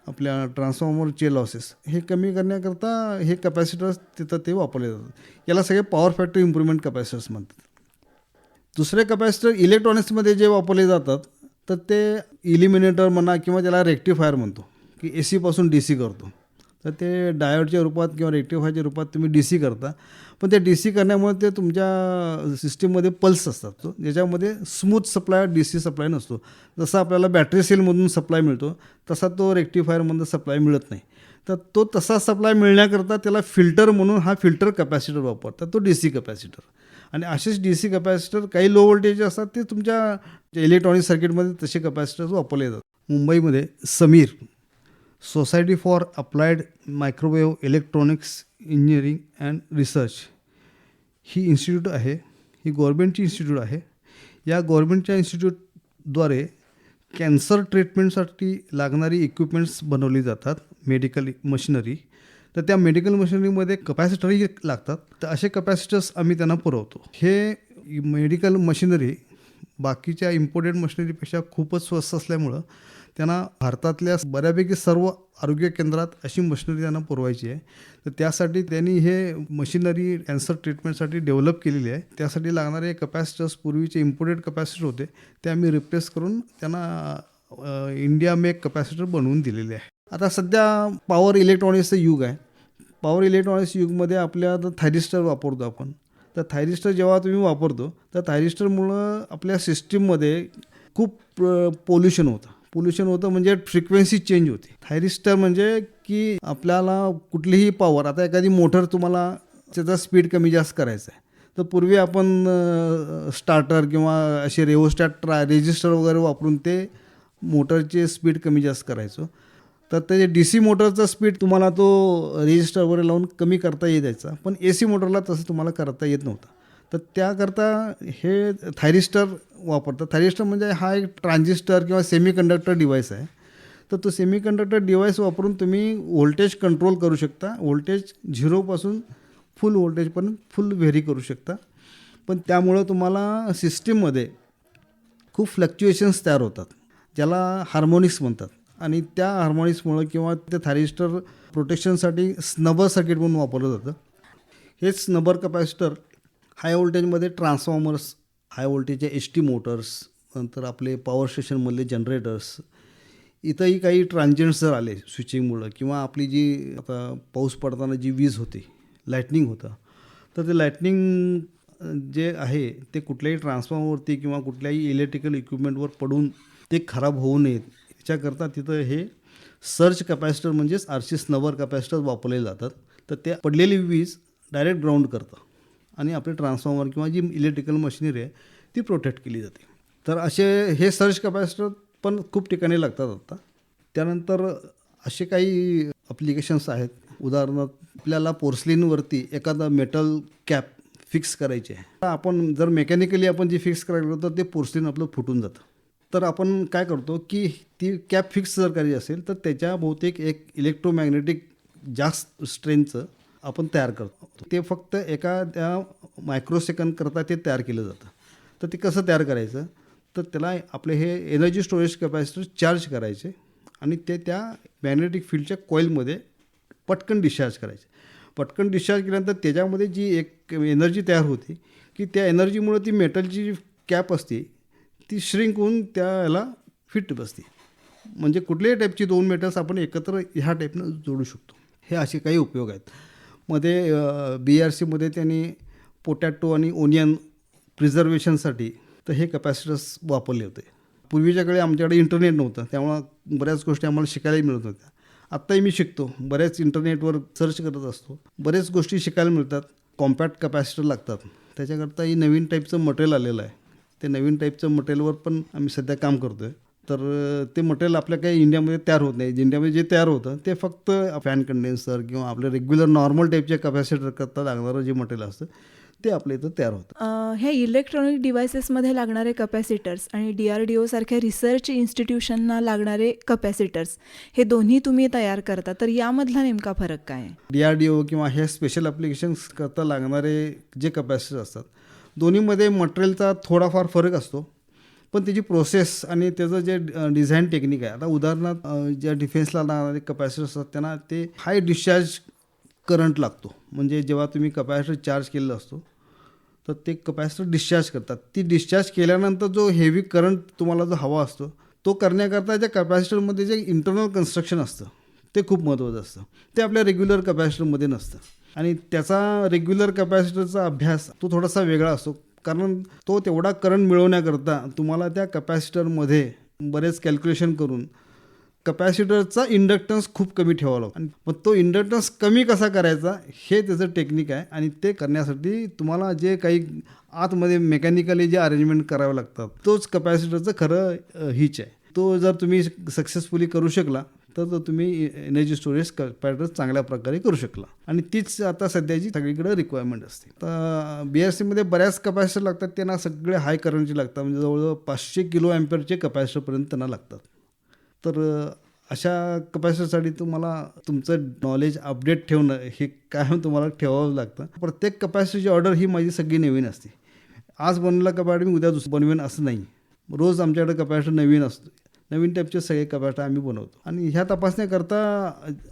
आपल्या ट्रान्सफॉर्मरचे लॉसेस हे कमी करण्याकरता हे कपॅसिटर्स तिथं ते वापरले जातात. याला सगळे पॉवर फॅक्टर इम्प्रूव्हमेंट कपॅसिटर्स म्हणतात. दुसरे कपॅसिटर इलेक्ट्रॉनिक्समध्ये जे वापरले जातात, तर ते इलिमिनेटर म्हणा, किंवा त्याला रेक्टिफायर म्हणतो, की AC पासून DC करतो. तर ते डायोडच्या रूपात किंवा रेक्टिफायरच्या रूपात तुम्ही DC करता. पण ते DC करण्यामुळे ते तुमच्या सिस्टीममध्ये पल्स असतात, ज्याच्यामध्ये स्मूथ सप्लाय DC सप्लाय नसतो. जसं आपल्याला बॅटरी सेलमधून सप्लाय मिळतो, तसा तो रेक्टिफायरमधून सप्लाय मिळत नाही. तर तो तसा सप्लाय मिळण्याकरता त्याला फिल्टर म्हणून हा फिल्टर कपॅसिटर वापरतात, तो DC कपॅसिटर. आणि असेच DC कपॅसिटर काही लो व्होल्टेज असतात, ते तुमच्या इलेक्ट्रॉनिक सर्किटमध्ये तसे कपॅसिटर्स वापरले जातात. मुंबईमध्ये Sameer society for applied microwave electronics engineering and research he institute आहे. ही गव्हर्नमेंटची इन्स्टिट्यूट आहे. या गव्हर्नमेंटच्या इन्स्टिट्यूटद्वारे कॅन्सर ट्रीटमेंटसाठी लागणारी इक्विपमेंट्स बनवली जातात, मेडिकल मशिनरी. तर त्या मेडिकल मशिनरीमध्ये कपॅसिटरही लागतात. तर असे कपॅसिटर्स आम्ही त्यांना पुरवतो. हे मेडिकल मशिनरी बाकीच्या इम्पोर्टेड मशिनरीपेक्षा खूपच स्वस्त असल्यामुळं त्यांना भारतातल्या बऱ्यापैकी सर्व आरोग्य केंद्रात अशी मशिनरी त्यांना पुरवायची आहे. तर त्यासाठी त्यांनी हे मशिनरी कॅन्सर ट्रीटमेंटसाठी डेव्हलप केलेली आहे. त्यासाठी लागणारे कपॅसिटर्स पूर्वीचे इम्पोर्टेड कपॅसिटर होते ते आम्ही रिप्लेस करून त्यांना इंडिया मेक कपॅसिटर बनवून दिलेले आहे. आता सध्या पॉवर इलेक्ट्रॉनिक्सचं युग आहे. पॉवर इलेक्ट्रॉनिक्स युगमध्ये आपल्या थायरिस्टर वापरतो आपण. तर थायरिस्टर जेव्हा तुम्ही वापरतो तर थायरिस्टरमुळं आपल्या सिस्टीममध्ये खूप पोल्युशन होतं म्हणजे फ्रिक्वेन्सी चेंज होते. थायरिस्टर म्हणजे की आपल्याला कुठलीही पॉवर, आता एखादी मोटर तुम्हाला त्याचा स्पीड कमी जास्त करायचा आहे तर पूर्वी आपण स्टार्टर किंवा असे रेजिस्टर वगैरे वापरून ते मोटरचे स्पीड कमी जास्त करायचो. तर ते DC मोटरचा स्पीड तुम्हाला तो रेजिस्टर वगैरे लावून कमी करता यायचा, पण AC मोटरला तसं तुम्हाला करता येत नव्हतं. तर त्याकरता हे थायरिस्टर वापरतात. थायरिस्टर म्हणजे हा एक ट्रान्झिस्टर किंवा सेमीकंडक्टर डिव्हाइस आहे. तर तो सेमीकंडक्टर डिव्हाइस वापरून तुम्ही व्होल्टेज कंट्रोल करू शकता. व्होल्टेज 0 फुल व्होल्टेजपर्यंत फुल व्हेरी करू शकता. पण त्यामुळं तुम्हाला सिस्टीममध्ये खूप फ्लक्च्युएशन्स तयार होतात, ज्याला हार्मोनिक्स म्हणतात. आणि त्या हार्मोनिक्समुळं किंवा ते थायरिस्टर प्रोटेक्शनसाठी स्नबर सर्किट म्हणून वापरलं जातं. हे स्नबर कपॅसिटर हाय व्होल्टेजमध्ये ट्रान्सफॉर्मर्स, हाय व्होल्टेजचे HT मोटर्स, नंतर आपले पॉवर स्टेशनमधले जनरेटर्स, इथंही काही ट्रान्झिएंट्स जर आले स्विचिंगमुळं किंवा आपली जी आता पाऊस पडताना जी वीज होते, लाईटनिंग होतं, तर ते लाईटनिंग जे आहे ते कुठल्याही ट्रान्सफॉर्मरवरती किंवा कुठल्याही इलेक्ट्रिकल इक्विपमेंटवर पडून ते खराब होऊ नयेत याच्याकरता तिथं हे सर्ज कपॅसिटर म्हणजेच RC स्नबर कपॅसिटर वापरले जातात. तर ते पडलेली वीज डायरेक्ट ग्राउंड करतं आणि आपले ट्रान्सफॉर्मर किंवा जी इलेक्ट्रिकल मशिनरी आहे ती प्रोटेक्ट केली जाते. तर असे हे सर्ज कपॅसिटर पण खूप ठिकाणी लागतात आता. त्यानंतर असे काही ॲप्लिकेशन्स आहेत. उदाहरणार्थ आपल्याला पोर्सलिनवरती एखादा मेटल कॅप फिक्स करायची आहे. आपण जर मेकॅनिकली आपण जी फिक्स करायला तर ते पोर्सलिन आपलं फुटून जातं. तर आपण काय करतो की ती कॅप फिक्स जर करायची असेल तर त्याच्या बहुतेक एक इलेक्ट्रोमॅग्नेटिक जास्त स्ट्रेंथचं आपण तयार करतो. ते फक्त एका त्या मायक्रोसेकंड करता ते तयार केलं जातं. तर ते कसं तयार करायचं, तर त्याला आपले हे एनर्जी स्टोरेज कॅपॅसिटर चार्ज करायचे आणि ते त्या मॅग्नेटिक फील्डच्या कॉईलमध्ये पटकन डिस्चार्ज करायचे. पटकन डिस्चार्ज केल्यानंतर त्याच्यामध्ये जी एक एनर्जी तयार होती की त्या एनर्जीमुळे ती मेटलची जी कॅप असते ती श्रिंक होऊन त्याला फिट बसते. म्हणजे कुठल्याही टाईपची 2 मेटल्स आपण एकत्र ह्या टाईपनं जोडू शकतो. हे असे काही उपयोग आहेत. मध्ये BRCमध्ये त्यांनी पोटॅटो आणि ओनियन प्रिझर्वेशनसाठी तर हे कपॅसिटर्स वापरले होते. पूर्वीच्या काळी आमच्याकडे इंटरनेट नव्हतं, त्यामुळं बऱ्याच गोष्टी आम्हाला शिकायला मिळत होत्या. आत्ताही मी शिकतो, बऱ्याच इंटरनेटवर सर्च करत असतो, बऱ्याच गोष्टी शिकायला मिळतात. कॉम्पॅक्ट कपॅसिटर लागतात, त्याच्याकरताही नवीन टाईपचं मटेरियल आलेलं आहे. ते नवीन टाईपचं मटेरियलवर पण आम्ही सध्या काम करतो आहे. तर ते मटेरियल आपल्या काही इंडियामध्ये तयार होत नाही. इंडियामध्ये जे तयार होतं ते फक्त फॅन कंडेन्सर किंवा आपलं रेग्युलर नॉर्मल टाईपच्या कपॅसिटर करता लागणारं जे मटेरियल असतं ते आपल्या इथं तयार होतं. हे इलेक्ट्रॉनिक डिव्हायसेसमध्ये लागणारे कपॅसिटर्स आणि DRDO सारख्या रिसर्च इन्स्टिट्यूशनना लागणारे कपॅसिटर्स हे दोन्ही तुम्ही तयार करता, तर यामधला नेमका फरक काय आहे? DRDO किंवा हे स्पेशल ॲप्लिकेशन्स करता लागणारे जे कपॅसिटर असतात दोन्हीमध्ये मटेरियलचा थोडाफार फरक असतो, पण त्याची प्रोसेस आणि त्याचं जे डिझाईन टेक्निक आहे. आता उदाहरणार्थ ज्या डिफेन्सला लागणारे कपॅसिटर असतात त्यांना ते हाय डिस्चार्ज करंट लागतो. म्हणजे जेव्हा तुम्ही कपॅसिटर चार्ज केलेला असतो तर ते कपॅसिटर डिस्चार्ज करतात. ती डिस्चार्ज केल्यानंतर जो हेवी करंट तुम्हाला जो हवा असतो तो करण्याकरता त्या कपॅसिटरमध्ये जे इंटरनल कन्स्ट्रक्शन असतं ते खूप महत्त्वाचं असतं. ते आपल्या रेग्युलर कपॅसिटरमध्ये नसतं आणि त्याचा रेग्युलर कपॅसिटरचा अभ्यास तो थोडासा वेगळा असतो, कारण तो तेवढा करंट मिळवण्याकरता तुम्हाला त्या कपॅसिटरमध्ये बरेच कॅल्क्युलेशन करून कपॅसिटरचा इंडक्टन्स खूप कमी ठेवावा लागतो. आणि मग तो इंडक्टन्स कमी कसा करायचा हे त्याचं टेक्निक आहे आणि ते करण्यासाठी तुम्हाला जे काही आतमध्ये मेकॅनिकली जे अरेंजमेंट करावे लागतात तोच कपॅसिटरचं खरं हीच आहे. तो जर तुम्ही सक्सेसफुली करू शकला तर तुम्ही एनर्जी स्टोरेज कपॅसिटर चांगल्या प्रकारे करू शकला आणि तीच आता सध्याची सगळीकडे रिक्वायरमेंट असते. तर BRCमध्ये बऱ्याच कपॅसिटर लागतात, त्यांना सगळे हाय करंटचे लागतात, म्हणजे जवळजवळ 500 किलो अँपिअरचे कपॅसिटरपर्यंत त्यांना लागतात. तर अशा कपॅसिटरसाठी तुम्हाला तुमचं नॉलेज अपडेट ठेवणं हे कायम तुम्हाला ठेवावं लागतं. प्रत्येक कपॅसिटरची ऑर्डर ही माझी सगळी नवीन असते. आज बनवलेला कपॅसिटर मी उद्या बनवेन असं नाही. रोज आमच्याकडे कपॅसिटर नवीन नवीन टाईपचे सगळे कपॅसिटर आम्ही बनवतो. आणि ह्या तपासण्याकरता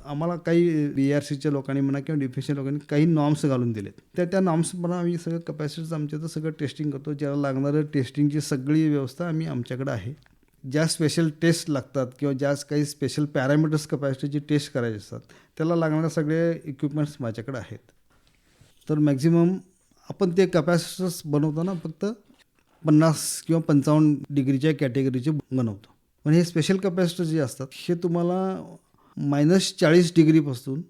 आम्हाला काही BRCच्या लोकांनी म्हणा किंवा डिफेन्सच्या लोकांनी काही नॉर्म्स घालून दिलेत. त्या नॉर्म्सप्रमाणे आम्ही सगळं कपॅसिटरचं आमच्या इथं सगळं टेस्टिंग करतो. ज्याला लागणारं टेस्टिंगची सगळी व्यवस्था आमच्याकडे आहे. ज्या स्पेशल टेस्ट लागतात किंवा ज्या काही स्पेशल पॅरामीटर्स कपॅसिटरची टेस्ट करायचे असतात त्याला लागणारे सगळे इक्विपमेंट्स माझ्याकडे आहेत. तर मॅक्झिमम आपण ते कपॅसिटर्स बनवताना फक्त 50 किंवा 55 डिग्रीच्या कॅटेगरीचे बनवतो. पण हे स्पेशल कपॅसिटर जे असतात हे तुम्हाला -40 डिग्रीपासून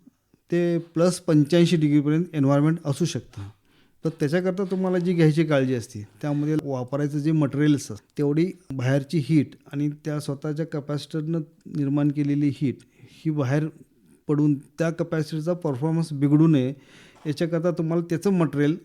ते +85 डिग्रीपर्यंत एन्व्हायरमेंट असू शकतं. तर त्याच्याकरता तुम्हाला जी घ्यायची काळजी असते त्यामध्ये वापरायचं जे मटेरियल असतं तेवढी बाहेरची हीट आणि त्या स्वतःच्या कपॅसिटरनं निर्माण केलेली हीट ही बाहेर पडून त्या कपॅसिटरचा परफॉर्मन्स बिघडू नये याच्याकरता तुम्हाला त्याचं मटेरियल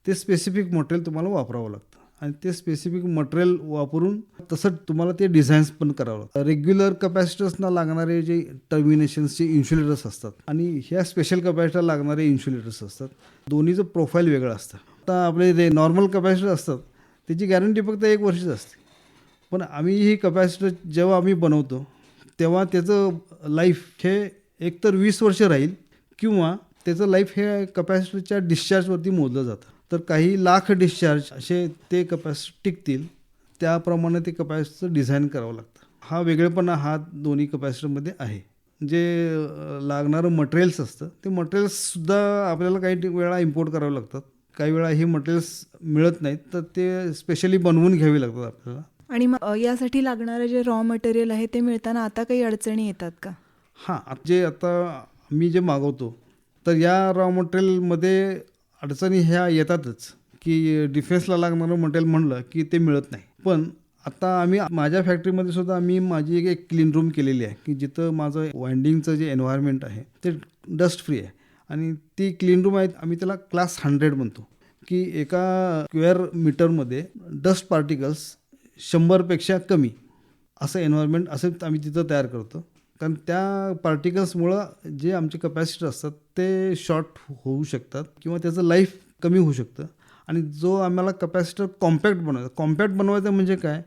ते स्पेसिफिक मटेरियल तुम्हाला वापरावं लागतं. आणि ते स्पेसिफिक मटेरियल वापरून तसं तुम्हाला ते डिझाईन्स पण करावं लागतं. रेग्युलर कपॅसिटर्सना लागणारे जे टर्मिनेशन्सचे इन्सुलेटर्स असतात आणि ह्या स्पेशल कपॅसिटर लागणारे इन्सुलेटर्स असतात. दोन्हीचं प्रोफाईल वेगळं असतं. आता आपले जे नॉर्मल कपॅसिटर असतात त्याची गॅरंटी फक्त 1 वर्षाची असते. पण आम्ही ही कपॅसिटर जेव्हा आम्ही बनवतो तेव्हा त्याचं लाईफ हे एकतर 20 वर्ष राहील किंवा त्याचं लाईफ हे कपॅसिटरच्या डिस्चार्जवरती मोजलं जातं. तर काही लाख डिस्चार्ज असे ते कपॅसिटर टिकतील त्याप्रमाणे ते कपॅसिटरचं डिझाईन करावं लागतं. हा वेगळेपणा हा दोन्ही कपॅसिटरमध्ये आहे. जे लागणारं मटेरियल्स असतं ते मटेरियल्ससुद्धा आपल्याला काही वेळा इम्पोर्ट करावं लागतात. काही वेळा हे मटेरियल्स मिळत नाहीत तर ते स्पेशली बनवून घ्यावी लागतात आपल्याला. आणि मग यासाठी लागणारं जे रॉ मटेरियल आहे ते मिळताना आता काही अडचणी येतात का? हां, आता मी जे मागवतो तर या रॉ मटेरियलमध्ये अडचणी ह्या येतातच की डिफेन्सला लागणारं मटेरियल म्हणलं की ते मिळत नाही. पण आता माझ्या फॅक्टरीमध्ये सुद्धा माझी एक क्लीन रूम केलेली आहे की जिथं माझं वाइंडिंगचं जे एन्व्हायरमेंट आहे ते डस्ट फ्री आहे. आणि ती क्लीन रूम आहे आम्ही त्याला क्लास 100 म्हणतो की एका स्क्वेअर मीटरमध्ये डस्ट पार्टिकल्स 100पेक्षा कमी असं एन्व्हायरमेंट असं आम्ही तिथं तयार करतो. कारण त्या पार्टिकल्समुळं जे आमचे कपॅसिटर असतात ते शॉर्ट होऊ शकतात किंवा त्याचं लाईफ कमी होऊ शकतं. आणि जो आम्हाला कपॅसिटर कॉम्पॅक्ट बनवायचं म्हणजे काय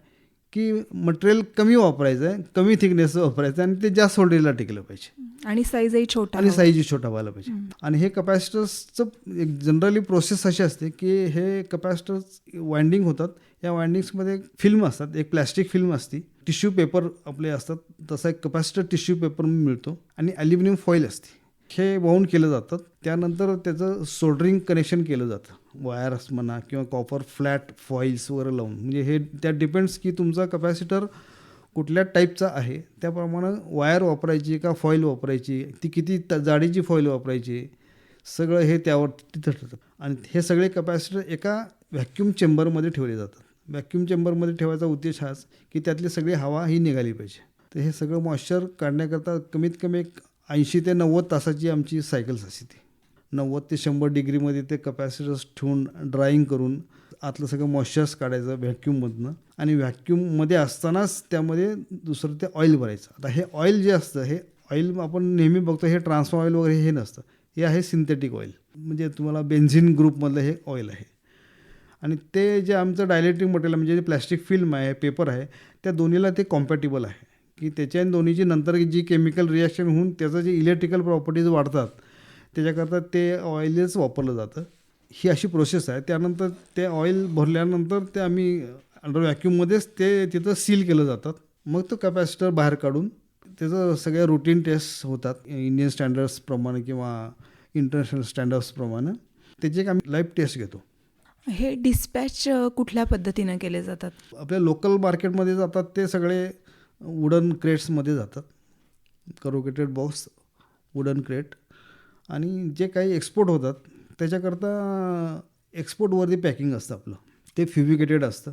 की मटेरियल कमी वापरायचं आहे, कमी थिकनेस वापरायचं आहे आणि ते जास्त व्होल्टेजला टिकलं पाहिजे आणि साईजही छोटा व्हायला पाहिजे. आणि हे कपॅसिटर्सचं एक जनरली प्रोसेस अशी असते की हे कपॅसिटर्स वाइंडिंग होतात. या वाइंडिंग्समध्ये फिल्म असतात, एक प्लॅस्टिक फिल्म असते, टिश्यू पेपर आपले असतात, तसा एक कपॅसिटर टिश्यू पेपर मिळतो आणि ॲल्युमिनियम फॉईल असते. हे वाहून केलं जातं. त्यानंतर त्याचं सोल्डरिंग कनेक्शन केलं जातं, वायर्स म्हणा किंवा कॉपर फ्लॅट फॉईल्स वगैरे लावून. म्हणजे हे त्यात डिपेंड्स की तुमचा कपॅसिटर कुठल्या टाईपचा आहे त्याप्रमाणे वायर वापरायची का फॉईल वापरायची, ती किती जाडीची फॉईल वापरायची, सगळं हे त्यावर तिथं ठरतं. आणि हे सगळे कपॅसिटर एका व्हॅक्यूम चेंबरमध्ये ठेवले जातात. व्हॅक्यूम चेंबरमध्ये ठेवायचा उद्देश हाच की त्यातली सगळी हवा ही निघाली पाहिजे. तर हे सगळं मॉइश्चर काढण्याकरता कमीत कमी एक 80 ते 90 तासाची आमची सायकल्स असते. 90 ते 100 डिग्रीमध्ये ते कपॅसिटर्स ठेवून ड्राईंग करून आतलं सगळं मॉइश्चर्स काढायचं व्हॅक्यूममधनं. आणि व्हॅक्यूममध्ये असतानाच त्यामध्ये दुसरं ते ऑइल भरायचं. आता हे ऑइल जे असतं हे ऑइल आपण नेहमी बघतो हे ट्रान्सफर ऑइल वगैरे हे नसतं. हे आहे सिंथेटिक ऑइल, म्हणजे तुम्हाला बेन्झिन ग्रुपमधलं हे ऑइल आहे. आणि ते जे आमचं डायलेक्ट्रिक मटेरियल म्हणजे जे प्लॅस्टिक फिल्म आहे, पेपर आहे, त्या दोन्हीला ते कॉम्पॅटिबल आहे की त्याच्या दोन्हीची नंतर जी केमिकल रिॲक्शन होऊन त्याचं जे इलेक्ट्रिकल प्रॉपर्टीज वाढतात त्याच्याकरता ते ऑइलच वापरलं जातं. ही अशी प्रोसेस आहे. त्यानंतर ते ऑइल भरल्यानंतर ते आम्ही अंडर व्हॅक्यूममध्येच ते तिथं सील केलं जातात. मग तो कपॅसिटर बाहेर काढून त्याचं सगळ्या रुटीन टेस्ट होतात इंडियन स्टँडर्ड्सप्रमाणे किंवा इंटरनॅशनल स्टँडर्ड्सप्रमाणे. त्याची एक आम्ही लाईव्ह टेस्ट घेतो. हे डिस्पॅच कुठल्या पद्धतीनं केले जातात? आपल्या लोकल मार्केटमध्ये जातात ते सगळे वुडन क्रेट्समध्ये जातात, करोकेटेड बॉक्स वुडन क्रेट. आणि जे काही एक्सपोर्ट होतात त्याच्याकरता एक्सपोर्टवरती पॅकिंग असतं आपलं, ते फ्युमिगेटेड असतं.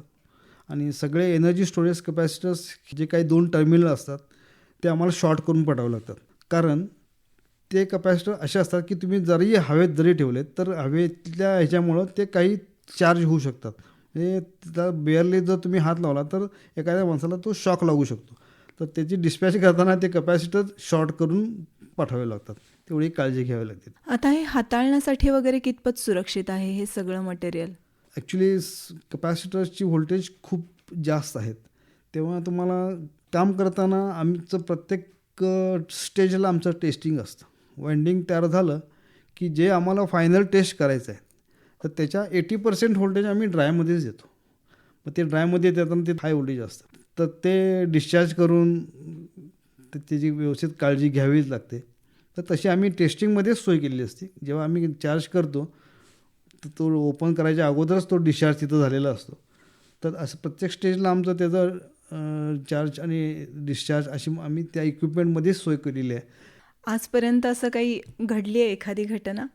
आणि सगळे एनर्जी स्टोरेज कपॅसिटर्स जे काही 2 टर्मिनल असतात ते आम्हाला शॉर्ट करून पाठवावे लागतात. कारण ते कपॅसिटर असे असतात की तुम्ही जरी हवेत जरी ठेवलेत तर हवेतल्या ह्याच्यामुळं ते काही चार्ज होऊ शकतात. म्हणजे त्याला बेअरली जर तुम्ही हात लावला तर एखाद्या माणसाला तो शॉक लागू शकतो. तर त्याची डिस्पॅच करताना ते कपॅसिटर शॉर्ट करून पाठवावे लागतात. तेवढी काळजी घ्यावी लागते. आता हे हाताळण्यासाठी वगैरे कितपत सुरक्षित आहे हे सगळं मटेरियल? ॲक्च्युली कपॅसिटर्सची व्होल्टेज खूप जास्त आहेत, तेव्हा तुम्हाला काम करताना आमचं प्रत्येक स्टेजला आमचं टेस्टिंग असतं. वाइंडिंग तयार झालं की जे आम्हाला फायनल टेस्ट करायचं आहे तर त्याच्या 80% व्होल्टेज आम्ही ड्रायमध्येच देतो. मग ते ड्रायमध्ये देताना ते हाय व्होल्टेज असतं, तर ते डिस्चार्ज करून त्याची व्यवस्थित काळजी घ्यावीच लागते. तर तशी आम्ही टेस्टिंगमध्येच सोय केलेली असते. जेव्हा आम्ही चार्ज करतो तर तो ओपन करायच्या अगोदरच तो डिस्चार्ज तिथं झालेला असतो. तर असं प्रत्येक स्टेजला आमचं त्याचं चार्ज आणि डिस्चार्ज अशी आम्ही त्या इक्विपमेंटमध्येच सोय केलेली आहे. आजपर्यंत असं काही घडली आहे एखादी घटना?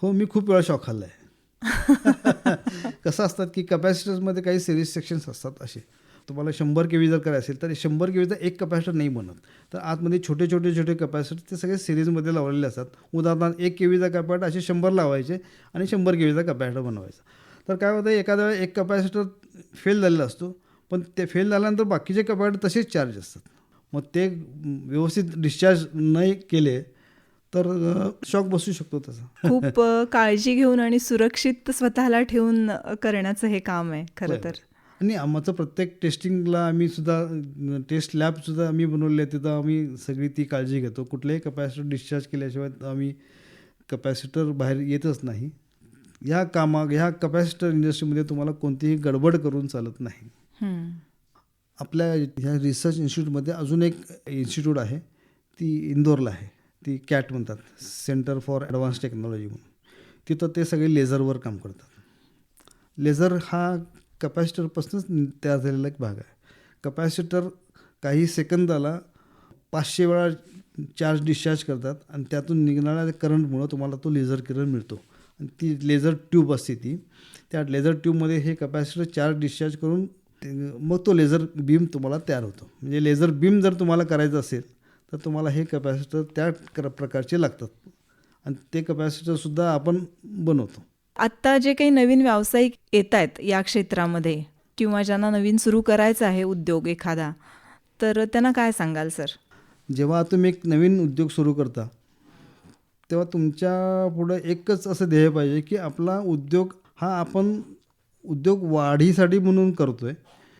हो, मी खूप वेळा शॉक खाल्ला आहे. कसं असतात की कपॅसिटर्समध्ये काही सिरीज सेक्शन्स असतात असे. तुम्हाला 100 kV जर करायचं असेल तर 100 kVचा एक कपॅसिटर नाही बनत. तर आतमध्ये छोटे छोटे छोटे कपॅसिटर ते सगळे सिरीजमध्ये लावलेले असतात. उदाहरणार्थ 1 kVचा कपॅसिटर असे 100 लावायचे आणि 100 kVचा कपॅसिटर बनवायचा. तर काय होतं, एखाद्या वेळेस एक कपॅसिटर फेल झालेला असतो, पण ते फेल झाल्यानंतर बाकीचे कपॅसिटर तसेच चार्ज असतात. मग ते व्यवस्थित डिस्चार्ज नाही केले तर शॉक बसू शकतो त्याचा. खूप काळजी घेऊन आणि सुरक्षित स्वतःला ठेवून करण्याचं हे काम आहे खरं तर. आणि आमचं प्रत्येक टेस्टिंगला आम्ही सुद्धा टेस्ट लॅबसुद्धा आम्ही बनवले आहे. तिथं आम्ही सगळी ती काळजी घेतो. कुठलेही कपॅसिटर डिस्चार्ज केल्याशिवाय आम्ही कपॅसिटर बाहेर येतच नाही. ह्या कपॅसिटर इंडस्ट्रीमध्ये तुम्हाला कोणतीही गडबड करून चालत नाही. आपल्या ह्या रिसर्च इन्स्टिट्यूटमध्ये अजून एक इन्स्टिट्यूट आहे, ती इंदोरला आहे. ती कॅट म्हणतात, सेंटर फॉर ॲडव्हान्स टेक्नॉलॉजी म्हणून. तिथं ते सगळे लेझरवर काम करतात. लेझर हा कपॅसिटरपासूनच तयार झालेला एक भाग आहे. कपॅसिटर काही सेकंदाला 500 वेळा चार्ज डिस्चार्ज करतात आणि त्यातून निघणाऱ्या करंटमुळं तुम्हाला तो लेझर किरण मिळतो. आणि ती लेझर ट्यूब असते त्या लेझर ट्यूबमध्ये हे कपॅसिटर चार्ज डिस्चार्ज करून मग तो लेझर बीम तुम्हाला तयार होतो. म्हणजे लेझर बीम जर तुम्हाला करायचं असेल तर तुम्हाला हे कपॅसिटर त्या प्रकारचे लागतात आणि ते कपॅसिटरसुद्धा आपण बनवतो. आत्ता जे काही नवीन व्यावसायिक येत आहेत या क्षेत्रामध्ये किंवा ज्यांना नवीन सुरू करायचा आहे उद्योग एखादा, तर त्यांना काय सांगाल सर? जेव्हा तुम्ही एक नवीन उद्योग सुरू करता तेव्हा तुमच्या पुढं एकच असं ध्येय पाहिजे की आपला उद्योग हा आपण उद्योग वाढीसाठी म्हणून करतो आहे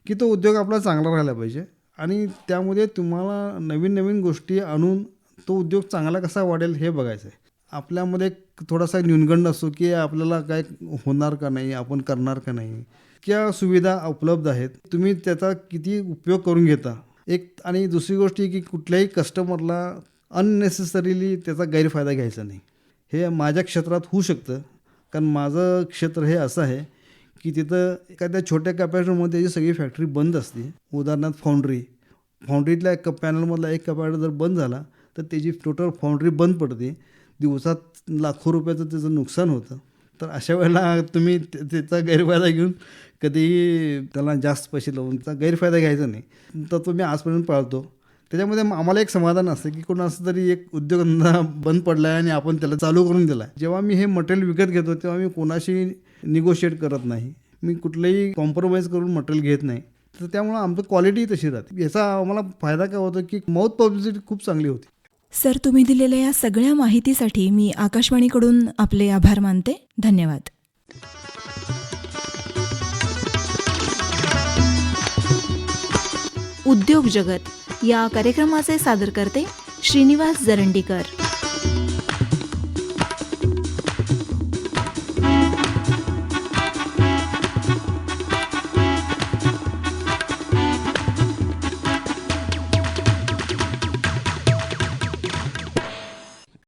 की तो उद्योग आपला चांगला राहिला पाहिजे. आणि त्यामध्ये तुम्हाला नवीन नवीन गोष्टी आणून तो उद्योग चांगला कसा वाढेल हे बघायचं आहे. आपल्यामध्ये थोडासा न्यूनगंड असतो की आपल्याला काय होणार का नाही, आपण करणार का नाही, क्या सुविधा उपलब्ध आहेत, तुम्ही त्याचा किती उपयोग करून घेता. आणि दुसरी गोष्ट की कुठल्याही कस्टमरला अननेसेसरीली त्याचा गैरफायदा घ्यायचा नाही. हे माझ्या क्षेत्रात होऊ शकतं, कारण माझं क्षेत्र हे असं आहे की तिथं एखाद्या छोट्या कपॅसिटरमध्ये त्याची सगळी फॅक्टरी बंद असते. उदाहरणार्थ फाउंड्रीतल्या एक पॅनलमधला एक कपॅसिटर जर बंद झाला तर त्याची टोटल फाउंड्री बंद पडते. दिवसात लाखो रुपयाचं त्याचं नुकसान होतं. तर अशा वेळेला तुम्ही त्याचा गैरफायदा घेऊन कधीही त्याला जास्त पैसे लावून त्याचा गैरफायदा घ्यायचा नाही. तर तो मी आजपर्यंत पाळतो. त्याच्यामध्ये आम्हाला एक समाधान असतं की कोणाचा तरी एक उद्योगधंदा बंद पडला आहे आणि आपण त्याला चालू करून दिला आहे. जेव्हा मी हे मटेरियल विकत घेतो तेव्हा मी कोणाशी निगोशिएट करत नाही, मी कुठलंही कॉम्प्रोमाइज करून मटेरियल घेत नाही. तर त्यामुळं आमचं क्वालिटी तशी राहते. याचा आम्हाला फायदा काय होतो की माउथ पब्लिसिटी खूप चांगली होती. सर, तुम्ही दिलेल्या या सगळ्या माहितीसाठी मी आकाशवाणीकडून आपले आभार मानते. धन्यवाद. उद्योग जगत या कार्यक्रमाचे सादरकर्ते श्रीनिवास जरंडीकर.